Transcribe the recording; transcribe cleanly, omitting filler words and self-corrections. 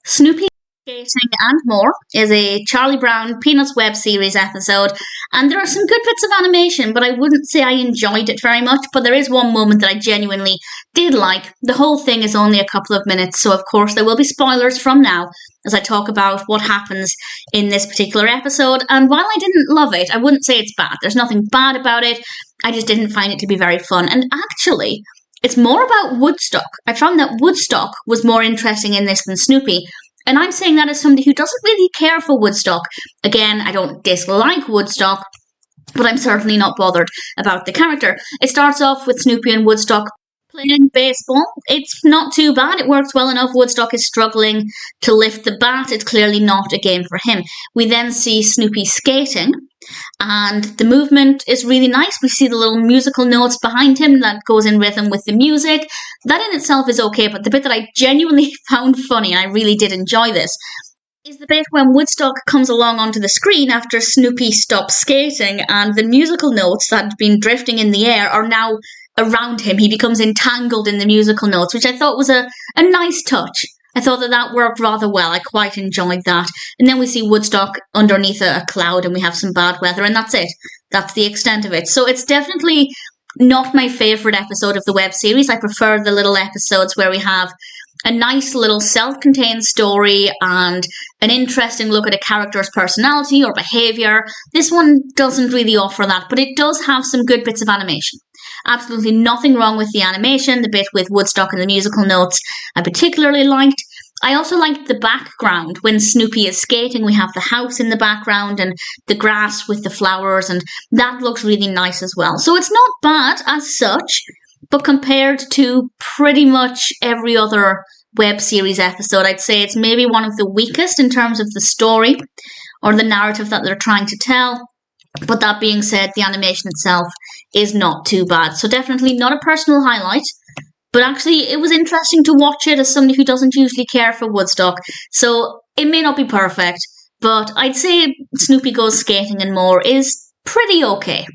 Snoopy Skating and More is a Charlie Brown Peanuts web series episode, and there are some good bits of animation, but I wouldn't say I enjoyed it very much. But there is one moment that I genuinely did like. The whole thing is only a couple of minutes, so of course there will be spoilers from now as I talk about what happens in this particular episode. And while I didn't love it, I wouldn't say it's bad. There's nothing bad about it. I just didn't find it to be very fun. And actually, it's more about Woodstock. I found that Woodstock was more interesting in this than Snoopy. And I'm saying that as somebody who doesn't really care for Woodstock. Again, I don't dislike Woodstock, but I'm certainly not bothered about the character. It starts off with Snoopy and Woodstock playing baseball. It's not too bad. It works well enough. Woodstock is struggling to lift the bat. It's clearly not a game for him. We then see Snoopy skating, and the movement is really nice. We see the little musical notes behind him that goes in rhythm with the music. That in itself is okay, but the bit that I genuinely found funny, and I really did enjoy this, is the bit when Woodstock comes along onto the screen after Snoopy stops skating, and the musical notes that had been drifting in the air are now around him. He becomes entangled in the musical notes, which I thought was a nice touch. I thought that worked rather well. I quite enjoyed that. And then we see Woodstock underneath a cloud, and we have some bad weather, and that's it. That's the extent of it. So it's definitely not my favourite episode of the web series. I prefer the little episodes where we have a nice little self-contained story and an interesting look at a character's personality or behaviour. This one doesn't really offer that, but it does have some good bits of animation. Absolutely nothing wrong with the animation. The bit with Woodstock and the musical notes I particularly liked. I also liked the background. When Snoopy is skating, we have the house in the background and the grass with the flowers, and that looks really nice as well. So it's not bad as such, but compared to pretty much every other web series episode, I'd say it's maybe one of the weakest in terms of the story or the narrative that they're trying to tell. But that being said, the animation itself is not too bad. So definitely not a personal highlight, but actually it was interesting to watch it as somebody who doesn't usually care for Woodstock. So it may not be perfect, but I'd say Snoopy Goes Skating and More is pretty okay.